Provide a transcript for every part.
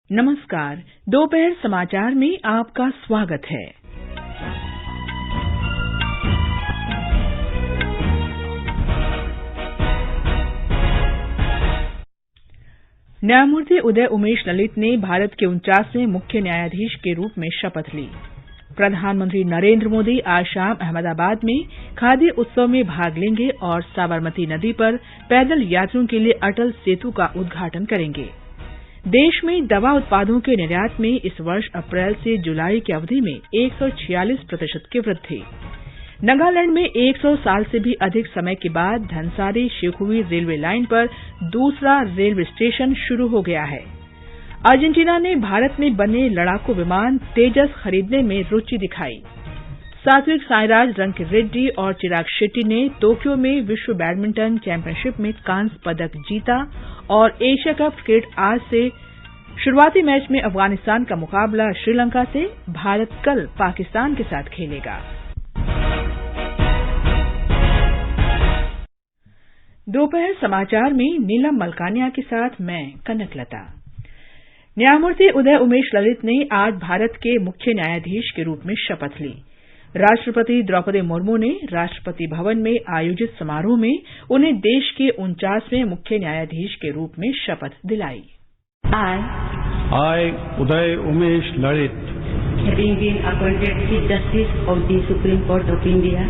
नमस्कार। दोपहर समाचार में आपका स्वागत है। न्यायमूर्ति उदय उमेश ललित ने भारत के 49वें मुख्य न्यायाधीश के रूप में शपथ ली। प्रधानमंत्री नरेंद्र मोदी आज शाम अहमदाबाद में खादी उत्सव में भाग लेंगे और साबरमती नदी पर पैदल यात्रियों के लिए अटल सेतु का उद्घाटन करेंगे। देश में दवा उत्पादों के निर्यात में इस वर्ष अप्रैल से जुलाई की अवधि में 146% की वृद्धि। नागालैंड में 100 साल से भी अधिक समय के बाद धनसारी शिवखुई रेलवे लाइन पर दूसरा रेलवे स्टेशन शुरू हो गया है। अर्जेंटीना ने भारत में बने लड़ाकू विमान तेजस खरीदने में रुचि दिखाई। सात्विक साईराज रंकीरेड्डी और चिराग शेट्टी ने टोक्यो में विश्व बैडमिंटन चैंपियनशिप में कांस्य पदक जीता और एशिया कप क्रिकेट आज से शुरुआती मैच में अफगानिस्तान का मुकाबला श्रीलंका से, भारत कल पाकिस्तान के साथ खेलेगा। दोपहर समाचार में नीलम मलकानिया के साथ मैं कनकलता। न्यायमूर्ति उदय उमेश ललित ने आज भारत के मुख्य न्यायाधीश के रूप में शपथ ली। राष्ट्रपति द्रौपदी मुर्मू ने राष्ट्रपति भवन में आयोजित समारोह में उन्हें देश के 49वें मुख्य न्यायाधीश के रूप में शपथ दिलाई। I, Uday Umesh Lalit, having been appointed Chief Justice of the Supreme Court of India,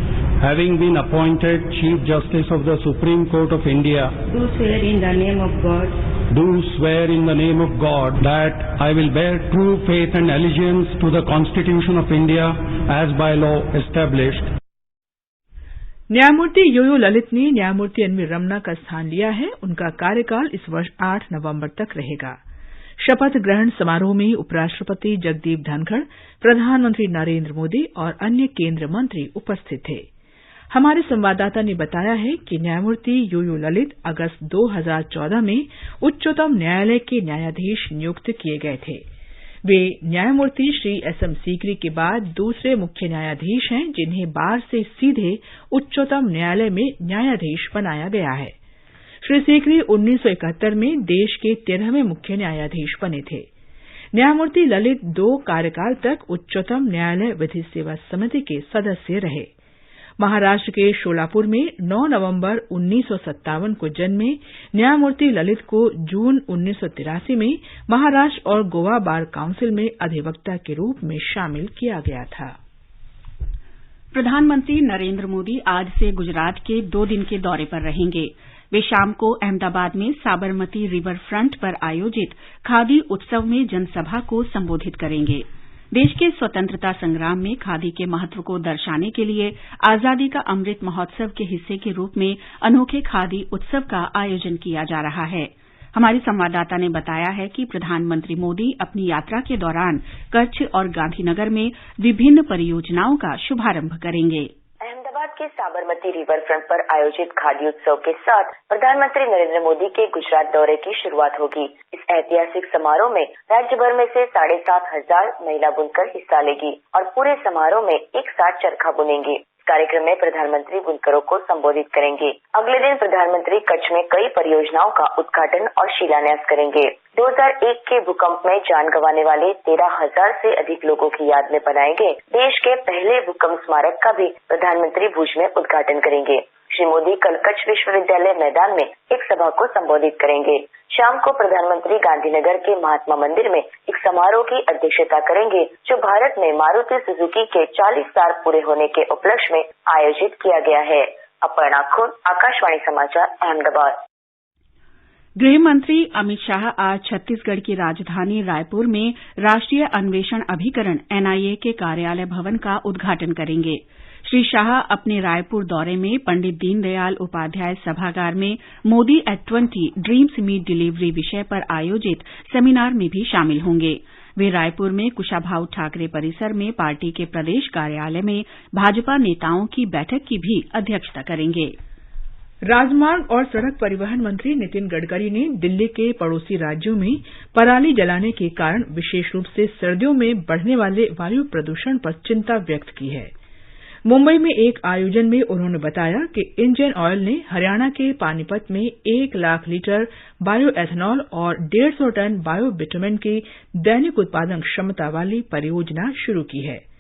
having been appointed Chief Justice of the Supreme Court of India, do swear in the name of God, do swear in the name of God that I will bear true faith and allegiance to the Constitution of India as by law established. न्यायमूर्ति U U Lalit ने न्यायमूर्ति N V Ramna का स्थान लिया है। उनका कार्यकाल इस वर्ष 8 नवंबर तक रहेगा। शपथ ग्रहण समारोह में उपराष्ट्रपति जगदीप धनखड़, प्रधानमंत्री नरेंद्र मोदी और अन्य केंद्रीय मंत्री उपस्थित थे। हमारे संवाददाता ने बताया है कि न्यायमूर्ति यूयू ललित अगस्त 2014 में उच्चतम न्यायालय के न्यायाधीश नियुक्त किए गए थे। वे न्यायमूर्ति श्री एसएम सीकरी के बाद दूसरे मुख्य न्यायाधीश हैं जिन्हें बार से सीधे उच्चतम न्यायालय में न्यायाधीश बनाया गया है। श्री सीकरी 1971 में देश के 13वें मुख्य न्यायाधीश बने थे। न्यायमूर्ति ललित 2 कार्यकाल तक उच्चतम न्यायालय विधि सेवा समिति के सदस्य रहे। महाराष्ट्र के शोलापुर में 9 नवंबर 1957 को जन्मे न्यायमूर्ति ललित को जून 1983 में महाराष्ट्र और गोवा बार काउंसिल में अधिवक्ता के रूप में शामिल किया गया था। प्रधानमंत्री नरेंद्र मोदी आज से गुजरात के 2 दिन के दौरे पर रहेंगे। वे शाम को अहमदाबाद में साबरमती रिवर फ्रंट पर आयोजित खादी उत्सव में जनसभा को संबोधित करेंगे। देश के स्वतंत्रता संग्राम में खादी के महत्व को दर्शाने के लिए आजादी का अमृत महोत्सव के हिस्से के रूप में अनोखे खादी उत्सव का आयोजन किया जा रहा है। हमारी संवाददाता ने बताया है कि प्रधानमंत्री मोदी अपनी यात्रा के दौरान कच्छ और गांधीनगर में विभिन्न परियोजनाओं का शुभारंभ करेंगे। अहमदाबाद के साबरमती रिवर फ्रंट पर आयोजित खादी उत्सव के साथ प्रधानमंत्री नरेंद्र मोदी के गुजरात दौरे की शुरुआत होगी। इस ऐतिहासिक समारोह में राज्य भर में से 7,500 महिला बुनकर हिस्सा लेगी और पूरे समारोह में एक साथ चरखा बुनेंगे। कार्यक्रम में प्रधानमंत्री बुनकरों को संबोधित करेंगे। अगले दिन प्रधानमंत्री कच्छ में कई परियोजनाओं का उद्घाटन और शिलान्यास करेंगे। 2001 के भूकंप में जान गंवाने वाले 13,000 से अधिक लोगों की याद में बनाए गए देश के पहले भूकंप स्मारक का भी प्रधानमंत्री भुज में उद्घाटन करेंगे। श्री मोदी कल कच्छ विश्वविद्यालय मैदान में एक सभा को संबोधित करेंगे। शाम को प्रधानमंत्री गांधीनगर के महात्मा मंदिर में एक समारोह की अध्यक्षता करेंगे जो भारत में मारुति सुजुकी के 40 साल पूरे होने के उपलक्ष्य में आयोजित किया गया है। अपर्णा खुन, आकाशवाणी समाचार, अहमदाबाद। गृह मंत्री अमित शाह आज छत्तीसगढ़ की राजधानी रायपुर में राष्ट्रीय अन्वेषण अभिकरण एनआईए के कार्यालय भवन का उद्घाटन करेंगे। श्री शाह अपने रायपुर दौरे में पंडित दीनदयाल उपाध्याय सभागार में Modi at 20 dreams meet delivery विषय पर आयोजित सेमिनार में भी शामिल होंगे। वे रायपुर में कुशाभाऊ ठाकरे परिसर में पार्टी के प्रदेश कार्यालय में भाजपा नेताओं की बैठक की भी अध्यक्षता करेंगे। राजमार्ग और सड़क परिवहन मंत्री नितिन गडकरी ने दिल्ली के पड़ोसी राज्यों में पराली जलाने के कारण विशेष रूप से सर्दियों में बढ़ने वाले वायु प्रदूषण पर चिंता व्यक्त की है। मुंबई में एक आयोजन में उन्होंने बताया कि इंडियन ऑयल ने हरियाणा के पानीपत में 1 लाख लीटर बायो एथेनॉल और 150 टन बायो बिटुमेन की दैनिक उत्पादन क्षमता वाली परियोजना शुरू की है।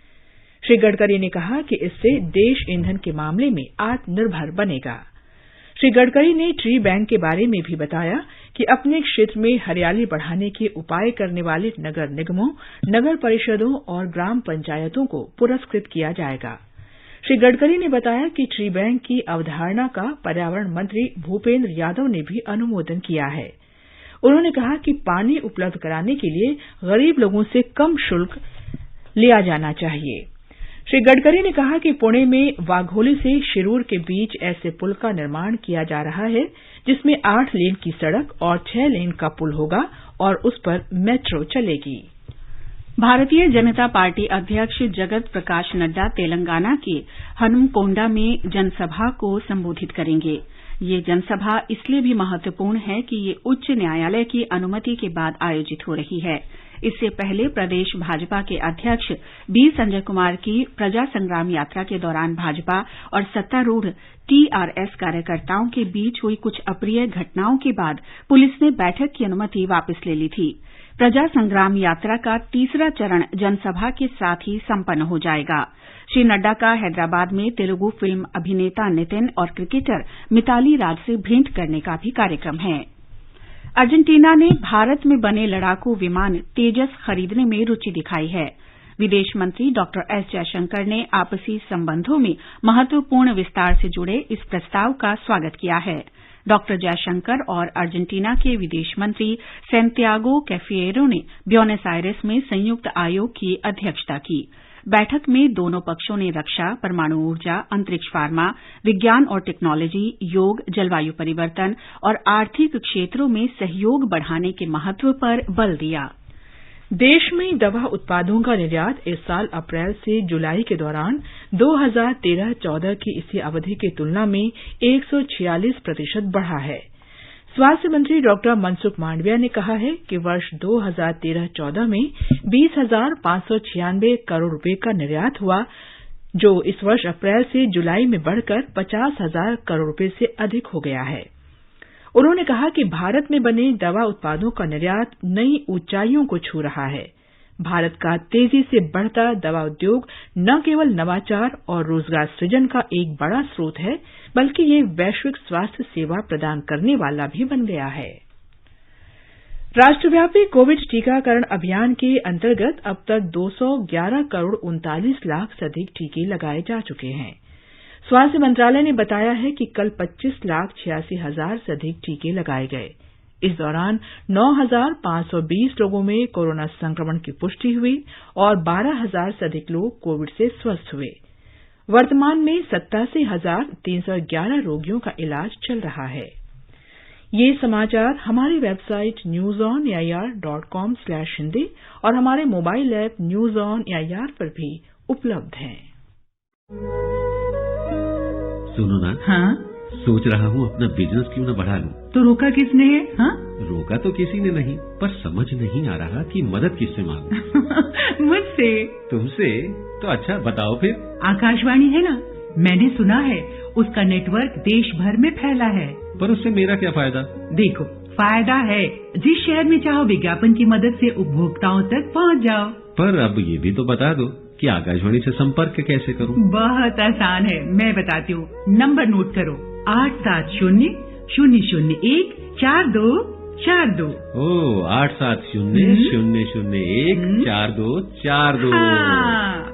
श्री गडकरी ने कहा कि इससे देश ईंधन के मामले में आत्मनिर्भर बनेगा। श्री गडकरी ने ट्री बैंक के बारे में भी बताया कि अपने क्षेत्र में हरियाली बढ़ाने के उपाय करने वाले नगर निगमों, नगर परिषदों और ग्राम पंचायतों को पुरस्कृत किया जाएगा। श्री गडकरी ने बताया कि ट्री बैंक की अवधारणा का पर्यावरण मंत्री भूपेंद्र यादव ने भी अनुमोदन किया है। उन्होंने कहा कि पानी उपलब्ध कराने के लिए गरीब लोगों से कम शुल्क लिया जाना चाहिए। श्री गडकरी ने कहा कि पुणे में वाघोली से शिरूर के बीच ऐसे पुल का निर्माण किया जा रहा है जिसमें 8 लेन की सड़क और 6 लेन का पुल होगा और उस पर मेट्रो चलेगी। भारतीय जनता पार्टी अध्यक्ष जगत प्रकाश नड्डा तेलंगाना के हनुमकोंडा में जनसभा को संबोधित करेंगे। ये जनसभा इसलिए भी महत्वपूर्ण है कि ये उच्च न्यायालय की अनुमति के बाद आयोजित हो रही है। इससे पहले प्रदेश भाजपा के अध्यक्ष बी संजय कुमार की प्रजा संग्राम यात्रा के दौरान भाजपा और सत्तारूढ़ टीआरएस कार्यकर्ताओं के बीच हुई कुछ अप्रिय घटनाओं के बाद पुलिस ने बैठक की अनुमति वापस ले ली थी। प्रजा संग्राम यात्रा का तीसरा चरण जनसभा के साथ ही संपन्न हो जाएगा। श्री नड्डा का हैदराबाद में तेलुगु फिल्म अभिनेता नितिन और क्रिकेटर मिताली राज से भेंट करने का भी कार्यक्रम है। अर्जेंटीना ने भारत में बने लड़ाकू विमान तेजस खरीदने में रुचि दिखाई है। विदेश मंत्री डॉक्टर एस जयशंकर ने आपसी संबंधों में महत्वपूर्ण विस्तार से जुड़े इस प्रस्ताव का स्वागत किया है। डॉक्टर जयशंकर और अर्जेंटीना के विदेश मंत्री सैंटियागो कैफिएरो ने ब्यूनस आयर्स में संयुक्त आयोग की अध्यक्षता की। बैठक में दोनों पक्षों ने रक्षा, परमाणु ऊर्जा, अंतरिक्ष फार्मा, विज्ञान और टेक्नोलॉजी, योग, जलवायु परिवर्तन और आर्थिक क्षेत्रों में सहयोग बढ़ाने के महत्व पर बल दिया। देश में दवा उत्पादों का निर्यात इस साल अप्रैल से जुलाई के दौरान 2013-14 की इसी अवधि की तुलना में 146% बढ़ा है। स्वास्थ्य मंत्री डॉक्टर मनसुख मांडविया ने कहा है कि वर्ष 2013-14 में 20,596 करोड़ रुपए का निर्यात हुआ, जो इस वर्ष अप्रैल से जुलाई में बढ़कर 50,000 करोड़ रुपए से अधिक हो गया है। उन्होंने कहा कि भारत में बने दवा उत्पादों का निर्यात नई ऊंचाइयों को छू रहा है। भारत का तेजी से बढ़ता दवा उद्योग न केवल नवाचार और रोजगार सृजन का एक बड़ा स्रोत है, बल्कि ये वैश्विक स्वास्थ्य सेवा प्रदान करने वाला भी बन गया है। राष्ट्रव्यापी कोविड टीकाकरण अभियान के अंतर्गत अब तक 211 करोड़ 39 लाख से अधिक टीके लगाए जा चुके हैं। स्वास्थ्य मंत्रालय ने बताया है कि कल 25,86,000 से अधिक टीके लगाए गए। इस दौरान 9,520 लोगों में कोरोना संक्रमण की पुष्टि हुई और 12,000 से अधिक लोग कोविड से स्वस्थ हुए। वर्तमान में 87,311 रोगियों का इलाज चल रहा है। ये समाचार हमारी वेबसाइट newsonair.com/hindi और हमारे mobile app news on AIR पर भी उपलब्ध हैं। सुनो ना, हाँ? सोच रहा हूँ अपना बिजनेस क्यों न बढ़ा लूं। तो रोका किसने है? हाँ? रोका तो किसी ने नहीं, पर समझ नहीं आ रहा कि मदद किससे मांगूं। मुझसे। तुमसे? तो अच्छा बताओ फिर। आकाशवाणी है ना, मैंने सुना है उसका नेटवर्क देश भर में फैला है। पर उससे मेरा क्या फायदा? देखो, फायदा है, जिस शहर में चाहो विज्ञापन की मदद से उपभोक्ताओं तक पहुँच जाओ। पर अब ये भी तो बता दो कि आकाशवाणी से संपर्क कैसे करूं? बहुत आसान है, मैं बताती हूँ। नंबर नोट करो, 870-001-4242। ओह, 870-001-4242।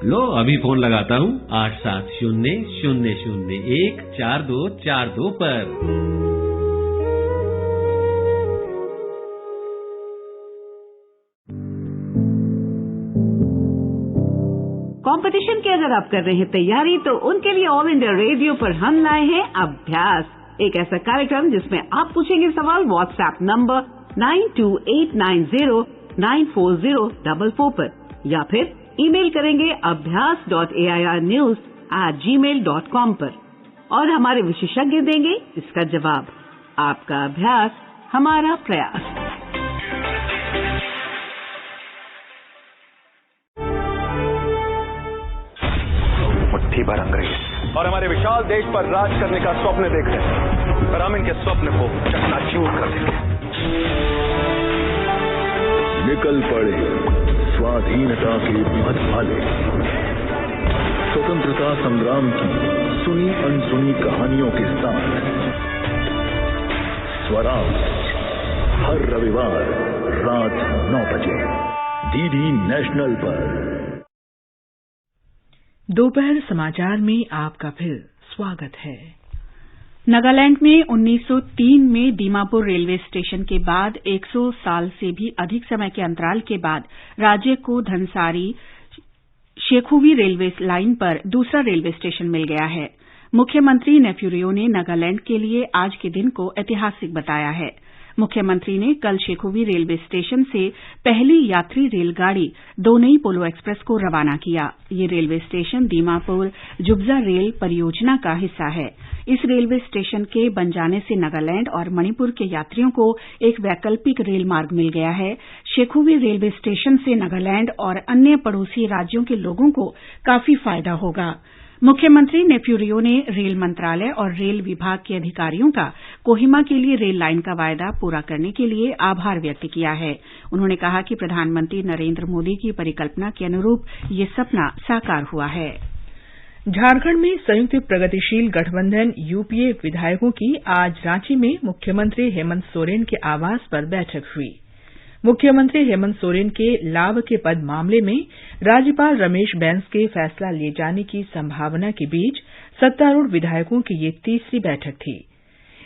लो अभी फोन लगाता हूँ 870-001-4242 पर। कंपटीशन की अगर आप कर रहे हैं तैयारी, तो उनके लिए ऑल इंडिया रेडियो पर हम लाए हैं अभ्यास, एक ऐसा कार्यक्रम जिसमें आप पूछेंगे सवाल व्हाट्सएप नंबर 9289094044 पर, या फिर ईमेल करेंगे abhyas.airnews@gmail.com पर, और हमारे विशेषज्ञ देंगे इसका जवाब। आपका अभ्यास हमारा प्रयास। मुट्ठी भर अंग्रेज और हमारे विशाल देश पर राज करने का स्वप्न देख रहे हैं, पर हम इनके स्वप्न को चकनाचूर कर देंगे। निकल पड़े स्वाधीनता के पथ वाले, स्वतंत्रता संग्राम की सुनी अनसुनी कहानियों के साथ स्वराज हर रविवार रात 9 बजे डीडी नेशनल पर। दोपहर समाचार में आपका फिर स्वागत है। नागालैंड में 1903 में दीमापुर रेलवे स्टेशन के बाद 100 साल से भी अधिक समय के अंतराल के बाद राज्य को धनसारी शेखुवी रेलवे लाइन पर दूसरा रेलवे स्टेशन मिल गया है। मुख्यमंत्री नेफ्यू रियो ने नागालैंड के लिए आज के दिन को ऐतिहासिक बताया है। मुख्यमंत्री ने कल शेखुवी रेलवे स्टेशन से पहली यात्री रेलगाड़ी दोनई पोलो एक्सप्रेस को रवाना किया। ये रेलवे स्टेशन दीमापुर जुब्जा रेल परियोजना का हिस्सा है। इस रेलवे स्टेशन के बन जाने से नागालैंड और मणिपुर के यात्रियों को एक वैकल्पिक रेल मार्ग मिल गया है। शेखुवी रेलवे स्टेशन से नागालैंड और अन्य पड़ोसी राज्यों के लोगों को काफी फायदा होगा। मुख्यमंत्री नेफ्यू रियो ने रेल मंत्रालय और रेल विभाग के अधिकारियों का कोहिमा के लिए रेल लाइन का वायदा पूरा करने के लिए आभार व्यक्त किया है। उन्होंने कहा कि प्रधानमंत्री नरेंद्र मोदी की परिकल्पना के अनुरूप ये सपना साकार हुआ है। झारखंड में संयुक्त प्रगतिशील गठबंधन यूपीए विधायकों की आज रांची में मुख्यमंत्री हेमंत सोरेन के आवास पर बैठक हुई। मुख्यमंत्री हेमंत सोरेन के लाभ के पद मामले में राज्यपाल रमेश बैस के फैसला लिए जाने की संभावना के बीच सत्तारूढ़ विधायकों की ये तीसरी बैठक थी।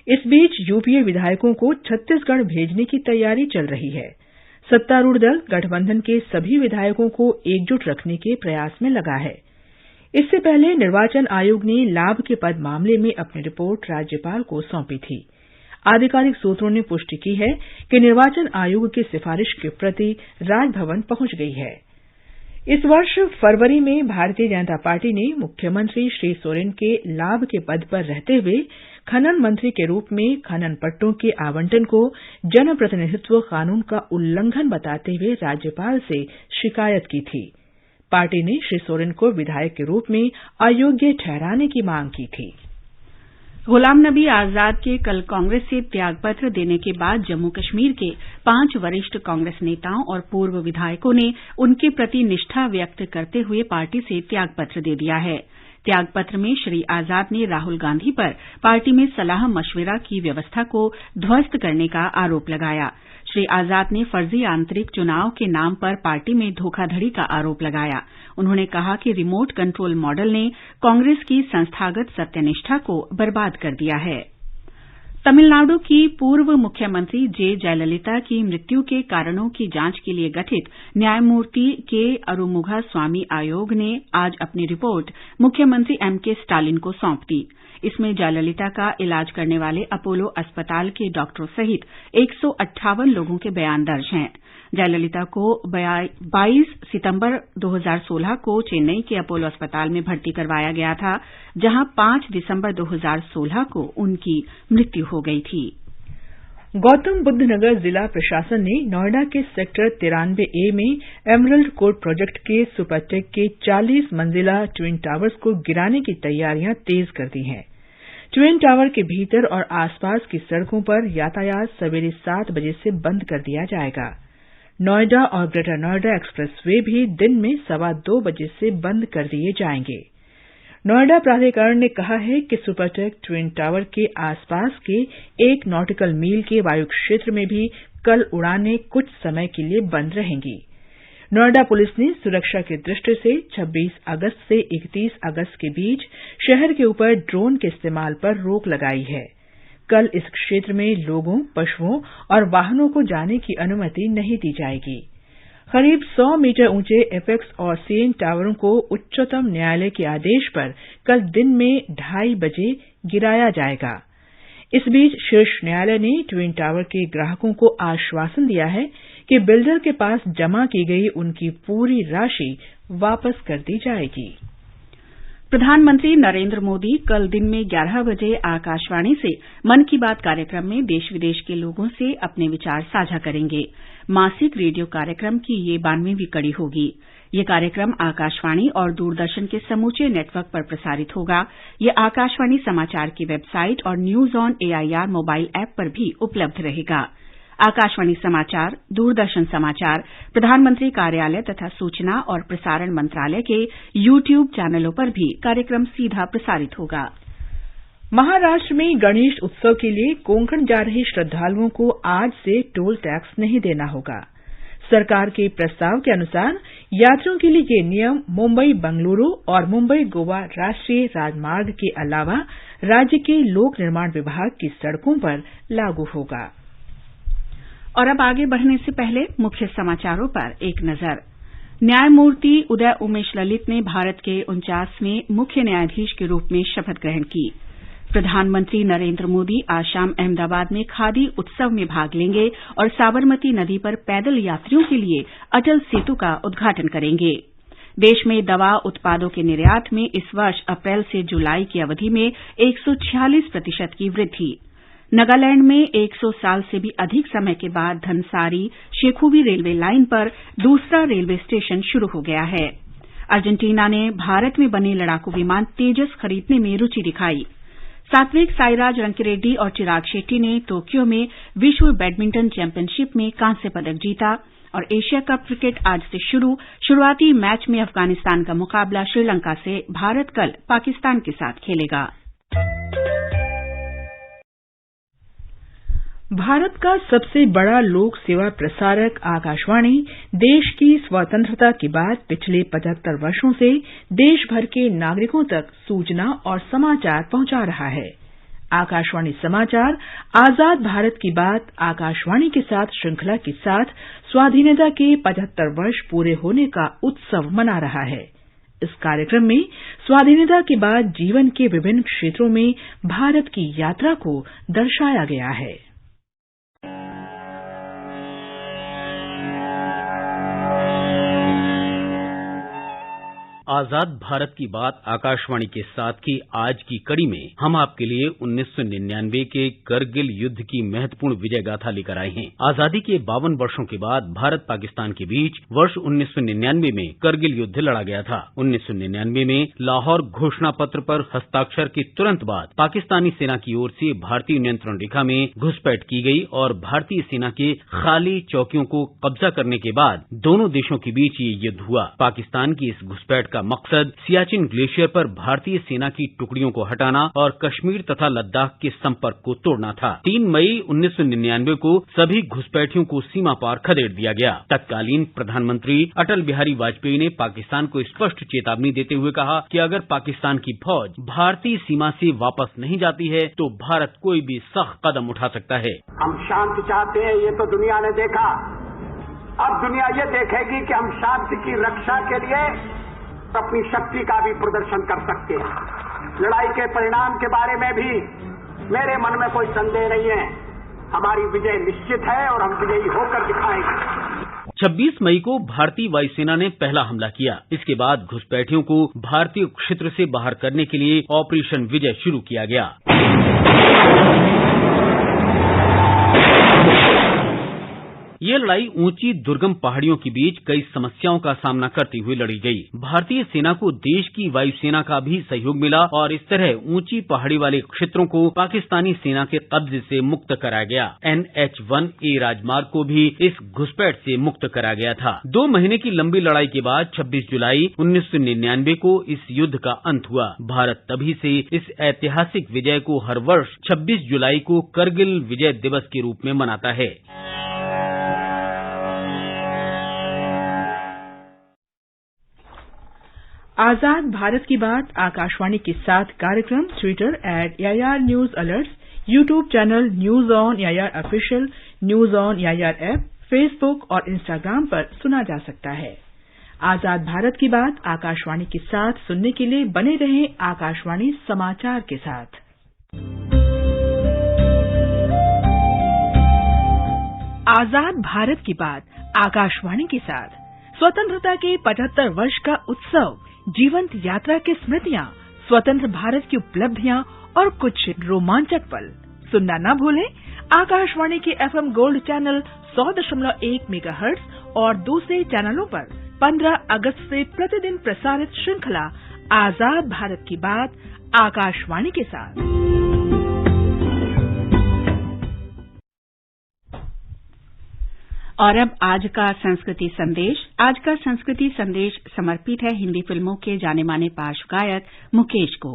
इस बीच यूपीए विधायकों को छत्तीसगढ़ भेजने की तैयारी चल रही है। सत्तारूढ़ दल गठबंधन के सभी विधायकों को एकजुट रखने के प्रयास में लगा है। इससे पहले निर्वाचन आयोग ने लाभ के पद मामले में अपनी रिपोर्ट राज्यपाल को सौंपी थी। आधिकारिक सूत्रों ने पुष्टि की है कि निर्वाचन आयोग की सिफारिश की प्रति राजभवन पहुंच गई है। इस वर्ष फरवरी में भारतीय जनता पार्टी ने मुख्यमंत्री श्री सोरेन के लाभ के पद पर रहते हुए खनन मंत्री के रूप में खनन पट्टों के आवंटन को जनप्रतिनिधित्व कानून का उल्लंघन बताते हुए राज्यपाल से शिकायत की थी। पार्टी ने श्री सोरेन को विधायक के रूप में अयोग्य ठहराने की मांग की थी। गुलाम नबी आजाद के कल कांग्रेस से त्यागपत्र देने के बाद जम्मू कश्मीर के 5 वरिष्ठ कांग्रेस नेताओं और पूर्व विधायकों ने उनके प्रति निष्ठा व्यक्त करते हुए पार्टी से त्यागपत्र दे दिया है। त्यागपत्र में श्री आजाद ने राहुल गांधी पर पार्टी में सलाह मशविरा की व्यवस्था को ध्वस्त करने का आरोप लगाया। श्री आजाद ने फर्जी आंतरिक चुनाव के नाम पर पार्टी में धोखाधड़ी का आरोप लगाया। उन्होंने कहा कि रिमोट कंट्रोल मॉडल ने कांग्रेस की संस्थागत सत्यनिष्ठा को बर्बाद कर दिया है। तमिलनाडु की पूर्व मुख्यमंत्री जे जयललिता की मृत्यु के कारणों की जांच के लिए गठित न्यायमूर्ति के अरुमुघा स्वामी आयोग ने आज अपनी रिपोर्ट मुख्यमंत्री एमके स्टालिन को सौंप दी। इसमें जयललिता का इलाज करने वाले अपोलो अस्पताल के डॉक्टरों सहित 158 लोगों के बयान दर्ज हैं। जयललिता को 22 सितंबर 2016 को चेन्नई के अपोलो अस्पताल में भर्ती करवाया गया था, जहां 5 दिसंबर 2016 को उनकी मृत्यु हो गई थी। गौतम बुद्ध नगर जिला प्रशासन ने नोएडा के सेक्टर 93A में एमरल्ड कोर्ट प्रोजेक्ट के सुपरटेक के 40 मंजिला ट्विन टावर्स को गिराने की तैयारियां तेज कर दी हैं। ट्विन टावर के भीतर और आसपास की सड़कों पर यातायात सवेरे 7 बजे से बंद कर दिया जाएगा। नोएडा और ग्रेटर नोएडा एक्सप्रेसवे भी दिन में 2:15 बजे से बंद कर दिए जाएंगे। नोएडा प्राधिकरण ने कहा है कि सुपरटेक ट्विन टावर के आसपास के 1 नॉटिकल मील के वायु क्षेत्र में भी कल उड़ानें कुछ समय के लिए बंद रहेंगी। नोएडा पुलिस ने सुरक्षा की दृष्टि से 26 अगस्त से 31 अगस्त के बीच शहर के ऊपर ड्रोन के इस्तेमाल पर रोक लगाई है। कल इस क्षेत्र में लोगों, पशुओं और वाहनों को जाने की अनुमति नहीं दी जाएगी। करीब 100 मीटर ऊंचे एपेक्स और सीएन टावरों को उच्चतम न्यायालय के आदेश पर कल दिन में 2:30 बजे गिराया जाएगा। इस बीच शीर्ष न्यायालय ने ट्विन टावर के ग्राहकों को आश्वासन दिया है कि बिल्डर के पास जमा की गई उनकी पूरी राशि वापस कर दी जाएगी। प्रधानमंत्री नरेंद्र मोदी कल दिन में 11 बजे आकाशवाणी से मन की बात कार्यक्रम में देश विदेश के लोगों से अपने विचार साझा करेंगे। मासिक रेडियो कार्यक्रम की ये 92वीं कड़ी होगी। ये कार्यक्रम आकाशवाणी और दूरदर्शन के समूचे नेटवर्क पर प्रसारित होगा। ये आकाशवाणी समाचार की वेबसाइट और news on AIR mobile app पर भी उपलब्ध रहेगा। आकाशवाणी समाचार, दूरदर्शन समाचार, प्रधानमंत्री कार्यालय तथा सूचना और प्रसारण मंत्रालय के YouTube चैनलों पर भी कार्यक्रम सीधा प्रसारित होगा। महाराष्ट्र में गणेश उत्सव के लिए कोंकण जा रहे श्रद्धालुओं को आज से टोल टैक्स नहीं देना होगा। सरकार के प्रस्ताव के अनुसार यात्रियों के लिए ये नियम मुंबई बंगलुरु और मुंबई गोवा राष्ट्रीय राजमार्ग के अलावा राज्य के लोक निर्माण विभाग की सड़कों पर लागू होगा। और अब आगे बढ़ने से पहले मुख्य समाचारों पर एक नजर। न्यायमूर्ति उदय उमेश ललित ने भारत के 49वें मुख्य न्यायाधीश के रूप में शपथ ग्रहण की। प्रधानमंत्री नरेंद्र मोदी आज शाम अहमदाबाद में खादी उत्सव में भाग लेंगे और साबरमती नदी पर पैदल यात्रियों के लिए अटल सेतु का उद्घाटन करेंगे। देश में दवा उत्पादों के निर्यात में इस वर्ष अप्रैल से जुलाई की अवधि में 146% की वृद्धि। नागालैंड में 100 साल से भी अधिक समय के बाद धनसारी शेखुवी रेलवे लाइन पर दूसरा रेलवे स्टेशन शुरू हो गया है। अर्जेंटीना ने भारत में बने लड़ाकू विमान तेजस खरीदने में रुचि दिखाई। सात्विक साईराज रंकीरेड्डी और चिराग शेट्टी ने टोक्यो में विश्व बैडमिंटन चैंपियनशिप में कांस्य पदक जीता। और एशिया कप क्रिकेट आज से शुरुआती मैच में अफगानिस्तान का मुकाबला श्रीलंका से भारत कल पाकिस्तान के साथ खेलेगा। भारत का सबसे बड़ा लोक सेवा प्रसारक आकाशवाणी देश की स्वतंत्रता के बाद पिछले 75 वर्षों से देश भर के नागरिकों तक सूचना और समाचार पहुंचा रहा है। आकाशवाणी समाचार आजाद भारत की बात आकाशवाणी के साथ श्रृंखला के साथ स्वाधीनता के 75 वर्ष पूरे होने का उत्सव मना रहा है। इस कार्यक्रम में स्वाधीनता के बाद जीवन के विभिन्न क्षेत्रों में भारत की यात्रा को दर्शाया गया है। आजाद भारत की बात आकाशवाणी के साथ की आज की कड़ी में हम आपके लिए 1999 के करगिल युद्ध की महत्वपूर्ण विजय गाथा लेकर आए हैं। आजादी के 52 वर्षों के बाद भारत पाकिस्तान के बीच वर्ष 1999 में करगिल युद्ध लड़ा गया था। 1999 में लाहौर घोषणा पत्र पर हस्ताक्षर के तुरंत बाद पाकिस्तानी सेना की ओर से भारतीय नियंत्रण रेखा में घुसपैठ की गई और भारतीय सेना के खाली चौकियों को कब्जा करने के बाद दोनों देशों के बीच ये युद्ध हुआ। पाकिस्तान की इस घुसपैठ का मकसद सियाचिन ग्लेशियर पर भारतीय सेना की टुकड़ियों को हटाना और कश्मीर तथा लद्दाख के संपर्क को तोड़ना था। 3 मई 1999 को सभी घुसपैठियों को सीमा पार खदेड़ दिया गया। तत्कालीन प्रधानमंत्री अटल बिहारी वाजपेयी ने पाकिस्तान को स्पष्ट चेतावनी देते हुए कहा कि अगर पाकिस्तान की फौज भारतीय सीमा से वापस नहीं जाती है तो भारत कोई भी सख्त कदम उठा सकता है। हम शांति चाहते हैं, ये तो दुनिया ने देखा। अब दुनिया ये देखेगी कि हम शांति की रक्षा के लिए अपनी शक्ति का भी प्रदर्शन कर सकते हैं। लड़ाई के परिणाम के बारे में भी मेरे मन में कोई संदेह नहीं है। हमारी विजय निश्चित है और हम विजयी होकर दिखाएंगे। 26 मई को भारतीय वायुसेना ने पहला हमला किया। इसके बाद घुसपैठियों को भारतीय क्षेत्र से बाहर करने के लिए ऑपरेशन विजय शुरू किया गया। ये लड़ाई ऊंची दुर्गम पहाड़ियों के बीच कई समस्याओं का सामना करते हुए लड़ी गई। भारतीय सेना को देश की वायुसेना का भी सहयोग मिला और इस तरह ऊंची पहाड़ी वाले क्षेत्रों को पाकिस्तानी सेना के कब्जे से मुक्त कराया गया। NH-1A राजमार्ग को भी इस घुसपैठ से मुक्त कराया गया था। 2 महीने की लंबी लड़ाई के बाद 26 जुलाई 1999 को इस युद्ध का अंत हुआ। भारत तभी से इस ऐतिहासिक विजय को हर वर्ष 26 जुलाई को करगिल विजय दिवस के रूप में मनाता है। आजाद भारत की बात आकाशवाणी के साथ कार्यक्रम Twitter @AIR news alerts, YouTube channel news on AIR official, news on AIR app, Facebook और इंस्टाग्राम पर सुना जा सकता है। आजाद भारत की बात आकाशवाणी के साथ सुनने के लिए बने रहें आकाशवाणी समाचार के साथ। आजाद भारत की बात आकाशवाणी के साथ स्वतंत्रता के 75 वर्ष का उत्सव, जीवंत यात्रा की स्मृतियां, स्वतंत्र भारत की उपलब्धियां और कुछ रोमांचक पल सुनना न भूलें। आकाशवाणी के FM गोल्ड चैनल 100.1 मेगाहर्ट्ज और दूसरे चैनलों पर 15 अगस्त से प्रतिदिन प्रसारित श्रृंखला आजाद भारत की बात आकाशवाणी के साथ। और अब आज का संस्कृति संदेश समर्पित है हिंदी फिल्मों के जाने माने पार्श्व गायक मुकेश को।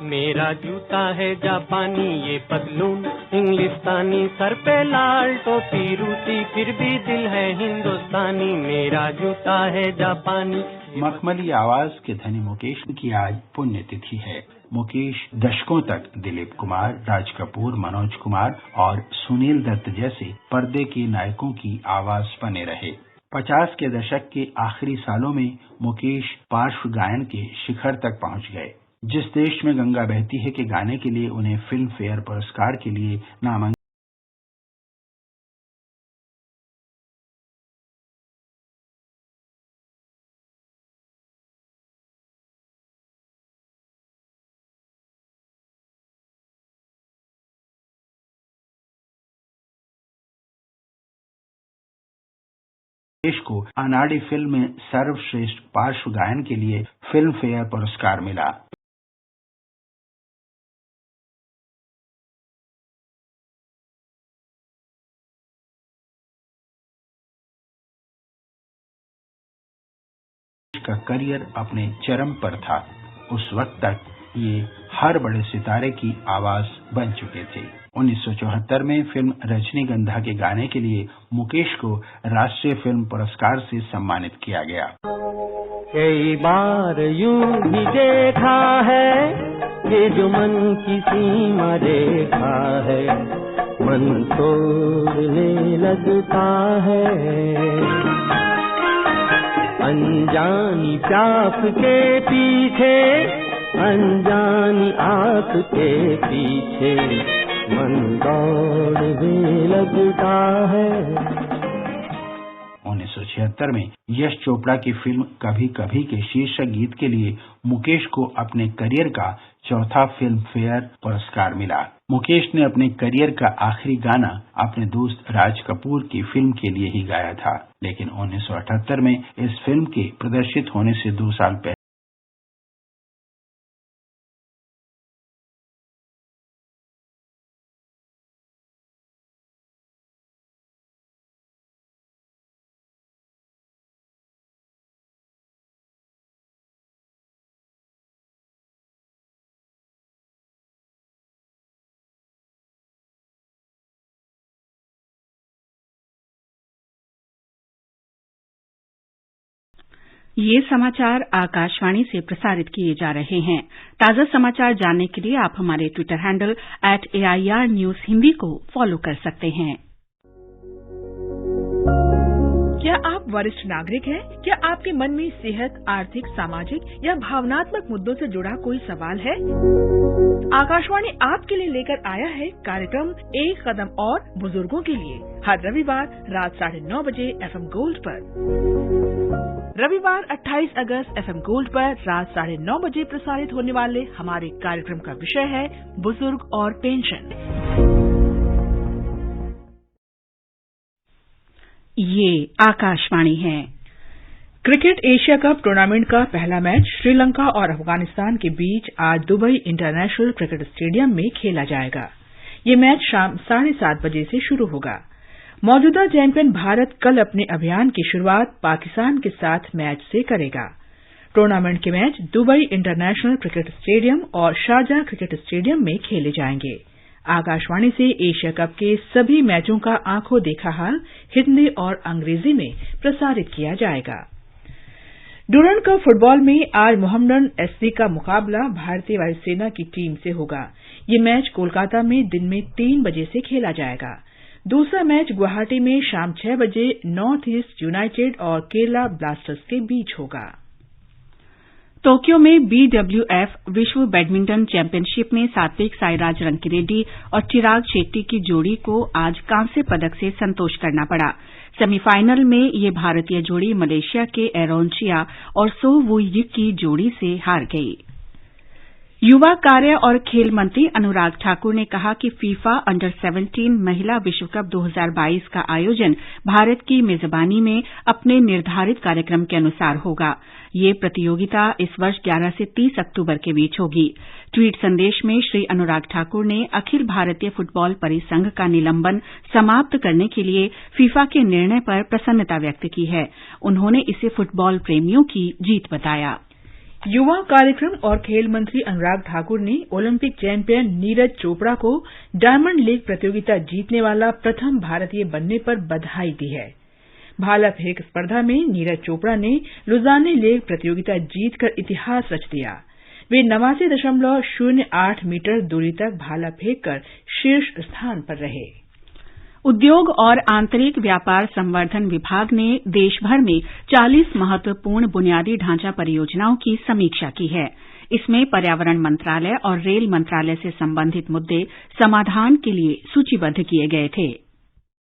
मेरा जूता है जापानी, ये पतलून इंग्लिस्तानी, सर पे लाल टोपी रूसी, फिर भी दिल है हिंदुस्तानी। मेरा जूता है जापानी। मखमली आवाज के धनी मुकेश की आज पुण्यतिथि है। मुकेश दशकों तक दिलीप कुमार, राज कपूर, मनोज कुमार और सुनील दत्त जैसे पर्दे के नायकों की आवाज बने रहे। 50 के दशक के आखिरी सालों में मुकेश पार्श्व गायन के शिखर तक पहुंच गए। जिस देश में गंगा बहती है के गाने के लिए उन्हें फिल्म फेयर पुरस्कार के लिए नामांकित मुकेश को अनाड़ी फिल्म में सर्वश्रेष्ठ पार्श्व गायन के लिए फिल्म फेयर पुरस्कार मिला। का करियर अपने चरम पर था। उस वक्त तक ये हर बड़े सितारे की आवाज बन चुके थे। 1974 में फिल्म रजनीगंधा के गाने के लिए मुकेश को राष्ट्रीय फिल्म पुरस्कार से सम्मानित किया गया। कई बार यूं भी देखा है ये जो मन की सीमा रेखा है, मन तोड़ने लगता है। अनजानी प्यास के पीछे, अनजानी आस के पीछे, मन दौड़ने लगता है। 1976 में यश चोपड़ा की फिल्म कभी कभी के शीर्षक गीत के लिए मुकेश को अपने करियर का चौथा फिल्म फेयर पुरस्कार मिला। मुकेश ने अपने करियर का आखिरी गाना अपने दोस्त राज कपूर की फिल्म के लिए ही गाया था, लेकिन 1978 में इस फिल्म के प्रदर्शित होने से 2 साल पहले ये समाचार आकाशवाणी से प्रसारित किए जा रहे हैं। ताजा समाचार जानने के लिए आप हमारे Twitter handle @AIR News Hindi को फॉलो कर सकते हैं। क्या आप वरिष्ठ नागरिक हैं? क्या आपके मन में सेहत, आर्थिक, सामाजिक या भावनात्मक मुद्दों से जुड़ा कोई सवाल है? आकाशवाणी आपके लिए लेकर आया है कार्यक्रम एक कदम और बुजुर्गों के लिए, हर रविवार रात 9:30 बजे FM गोल्ड पर। रविवार 28 अगस्त FM गोल्ड पर रात 9:30 बजे प्रसारित होने वाले हमारे कार्यक्रम का विषय है बुजुर्ग और पेंशन। ये आकाशवाणी है। क्रिकेट एशिया कप टूर्नामेंट का पहला मैच श्रीलंका और अफगानिस्तान के बीच आज दुबई इंटरनेशनल क्रिकेट स्टेडियम में खेला जाएगा। ये मैच शाम 7:30 बजे से शुरू होगा। मौजूदा चैंपियन भारत कल अपने अभियान की शुरुआत पाकिस्तान के साथ मैच से करेगा। टूर्नामेंट के match Dubai international cricket stadium और शारजाह क्रिकेट स्टेडियम में खेले जाएंगे। आकाशवाणी से एशिया कप के सभी मैचों का आंखों देखा हाल हिंदी और अंग्रेजी में प्रसारित किया जाएगा। डूरंड कप फुटबॉल में आज मोहम्मडन SC का मुकाबला भारतीय वायुसेना की टीम से होगा। ये मैच कोलकाता में दिन में 3 बजे से खेला जाएगा। दूसरा मैच गुवाहाटी में शाम 6 बजे नॉर्थ ईस्ट यूनाइटेड और केरला ब्लास्टर्स के बीच होगा। टोक्यो में BWF विश्व बैडमिंटन चैंपियनशिप में सात्विक साईराज रंकीरेड्डी और चिराग शेट्टी की जोड़ी को आज कांस्य पदक से संतोष करना पड़ा। सेमीफाइनल में ये भारतीय जोड़ी मलेशिया के एरोन चिया और सो वुई यिक की जोड़ी से हार गई। युवा कार्य और खेल मंत्री अनुराग ठाकुर ने कहा कि फीफा अंडर 17 महिला विश्व कप 2022 का आयोजन भारत की मेजबानी में अपने निर्धारित कार्यक्रम के अनुसार होगा। ये प्रतियोगिता इस वर्ष 11 से 30 अक्टूबर के बीच होगी। ट्वीट संदेश में श्री अनुराग ठाकुर ने अखिल भारतीय फुटबॉल परिसंघ का निलंबन समाप्त करने के लिए फीफा के निर्णय पर प्रसन्नता व्यक्त की है। उन्होंने इसे फुटबॉल प्रेमियों की जीत बताया। युवा कार्यक्रम और खेल मंत्री अनुराग ठाकुर ने ओलंपिक चैंपियन नीरज चोपड़ा को डायमंड लीग प्रतियोगिता जीतने वाला प्रथम भारतीय बनने पर बधाई दी है। भाला फेंक स्पर्धा में नीरज चोपड़ा ने लुजाने लीग प्रतियोगिता जीतकर इतिहास रच दिया। वे 89.08 मीटर दूरी तक भाला फेंककर शीर्ष स्थान पर रहे। उद्योग और आंतरिक व्यापार संवर्धन विभाग ने देश भर में 40 महत्वपूर्ण बुनियादी ढांचा परियोजनाओं की समीक्षा की है। इसमें पर्यावरण मंत्रालय और रेल मंत्रालय से संबंधित मुद्दे समाधान के लिए सूचीबद्ध किए गए थे।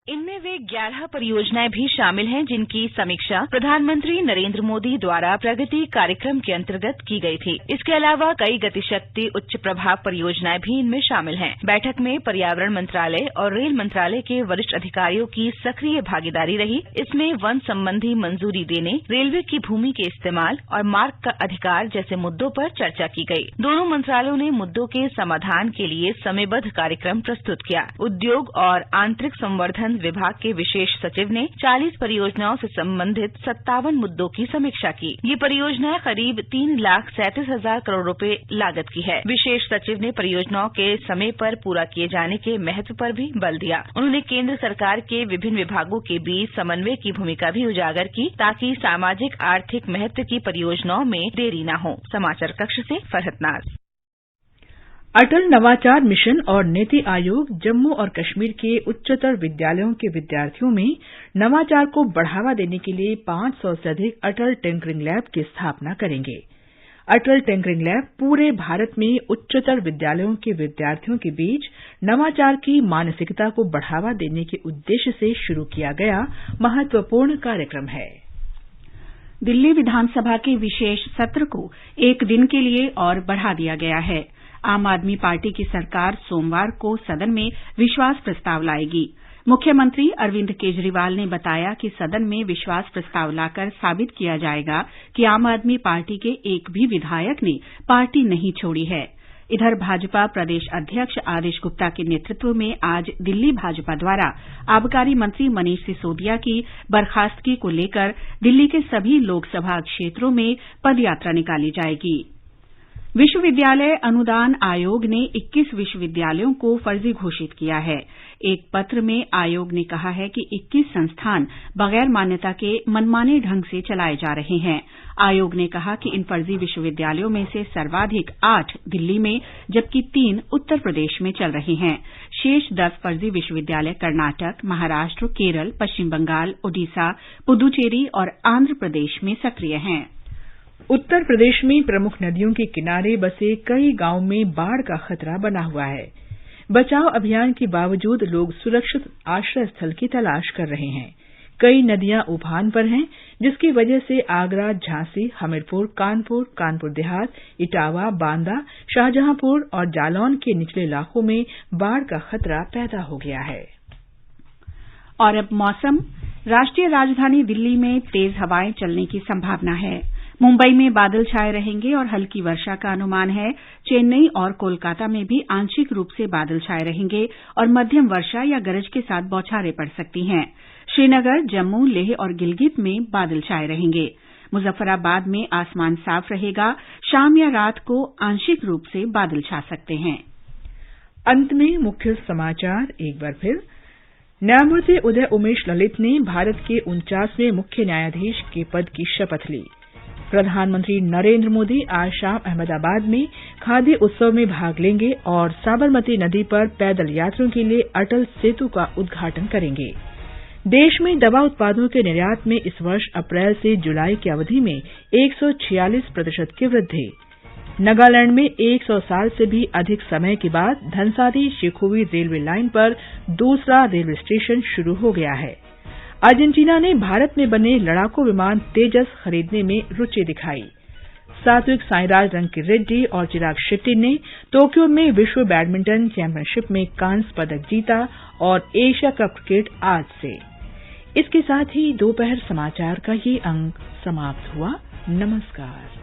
इनमें वे 11 परियोजनाएं भी शामिल हैं जिनकी समीक्षा प्रधानमंत्री नरेंद्र मोदी द्वारा प्रगति कार्यक्रम के अंतर्गत की गई थी। इसके अलावा कई गतिशक्ति उच्च प्रभाव परियोजनाएं भी इनमें शामिल हैं। बैठक में पर्यावरण मंत्रालय और रेल मंत्रालय के वरिष्ठ अधिकारियों की सक्रिय भागीदारी रही। इसमें वन संबंधी मंजूरी देने, रेलवे की भूमि के इस्तेमाल और मार्ग का अधिकार जैसे मुद्दों पर चर्चा की गई। दोनों मंत्रालयों ने मुद्दों के समाधान के लिए समयबद्ध कार्यक्रम प्रस्तुत किया। उद्योग और आंतरिक संवर्धन विभाग के विशेष सचिव ने 40 परियोजनाओं से संबंधित 57 मुद्दों की समीक्षा की। ये परियोजनाएं करीब 3,37,000 करोड़ रुपए लागत की है। विशेष सचिव ने परियोजनाओं के समय पर पूरा किए जाने के महत्व पर भी बल दिया। उन्होंने केंद्र सरकार के विभिन्न विभागों के बीच समन्वय की भूमिका भी उजागर की ताकि सामाजिक आर्थिक महत्व की परियोजनाओं में देरी न हो। समाचार कक्ष से फरहत नाज। अटल नवाचार मिशन और नीति आयोग जम्मू और कश्मीर के उच्चतर विद्यालयों के विद्यार्थियों में नवाचार को बढ़ावा देने के लिए 500 से अधिक अटल टिंकरिंग लैब की स्थापना करेंगे। अटल टिंकरिंग लैब पूरे भारत में उच्चतर विद्यालयों के विद्यार्थियों के बीच नवाचार की मानसिकता को बढ़ावा देने के उद्देश्य से शुरू किया गया महत्वपूर्ण कार्यक्रम है। दिल्ली विधानसभा के विशेष सत्र को एक दिन के लिए और बढ़ा दिया गया है। आम आदमी पार्टी की सरकार सोमवार को सदन में विश्वास प्रस्ताव लाएगी। मुख्यमंत्री अरविंद केजरीवाल ने बताया कि सदन में विश्वास प्रस्ताव लाकर साबित किया जाएगा कि आम आदमी पार्टी के एक भी विधायक ने पार्टी नहीं छोड़ी है। इधर भाजपा प्रदेश अध्यक्ष आदेश गुप्ता के नेतृत्व में आज दिल्ली भाजपा द्वारा आबकारी मंत्री मनीष सिसोदिया की बर्खास्तगी को लेकर दिल्ली के सभी लोकसभा क्षेत्रों में पदयात्रा निकाली जाएगी। विश्वविद्यालय अनुदान आयोग ने 21 विश्वविद्यालयों को फर्जी घोषित किया है। एक पत्र में आयोग ने कहा है कि 21 संस्थान बगैर मान्यता के मनमाने ढंग से चलाए जा रहे हैं। आयोग ने कहा कि इन फर्जी विश्वविद्यालयों में से सर्वाधिक 8 दिल्ली में जबकि 3 उत्तर प्रदेश में चल रहे हैं। शेष 10 फर्जी विश्वविद्यालय कर्नाटक, महाराष्ट्र, केरल, पश्चिम बंगाल, ओडिशा, पुदुचेरी और आंध्र प्रदेश में सक्रिय हैं। उत्तर प्रदेश में प्रमुख नदियों के किनारे बसे कई गांवों में बाढ़ का खतरा बना हुआ है। बचाव अभियान के बावजूद लोग सुरक्षित आश्रय स्थल की तलाश कर रहे हैं। कई नदियां उफान पर हैं, जिसकी वजह से आगरा, झांसी, हमीरपुर, कानपुर देहात, इटावा, बांदा, शाहजहांपुर और जालौन के निचले इलाकों में बाढ़ का खतरा पैदा हो गया है। और अब मौसम। राष्ट्रीय राजधानी दिल्ली में तेज हवाएं चलने की संभावना है। मुंबई में बादल छाए रहेंगे और हल्की वर्षा का अनुमान है। चेन्नई और कोलकाता में भी आंशिक रूप से बादल छाए रहेंगे और मध्यम वर्षा या गरज के साथ बौछारें पड़ सकती हैं। श्रीनगर, जम्मू, लेह और गिलगित में बादल छाए रहेंगे। मुजफ्फराबाद में आसमान साफ रहेगा। शाम या रात को आंशिक रूप से बादल छा सकते हैं। अंत में मुख्य समाचार एक बार फिर। न्यायमूर्ति उदय उमेश ललित ने भारत के 49वें मुख्य न्यायाधीश के पद की शपथ ली। प्रधानमंत्री नरेंद्र मोदी आज शाम अहमदाबाद में खादी उत्सव में भाग लेंगे और साबरमती नदी पर पैदल यात्रियों के लिए अटल सेतु का उद्घाटन करेंगे। देश में दवा उत्पादों के निर्यात में इस वर्ष अप्रैल से जुलाई की अवधि में 146% की वृद्धि। नागालैंड में 100 साल से भी अधिक समय के बाद धनसारी शेखोवी रेलवे लाइन पर दूसरा रेलवे स्टेशन शुरू हो गया है। अर्जेंटीना ने भारत में बने लड़ाकू विमान तेजस खरीदने में रुचि दिखाई। सात्विक साईराज रंकीरेड्डी और चिराग शेट्टी ने टोक्यो में विश्व बैडमिंटन चैंपियनशिप में कांस्य पदक जीता और एशिया कप क्रिकेट आज से। इसके साथ ही दोपहर समाचार का ये अंक समाप्त हुआ। नमस्कार।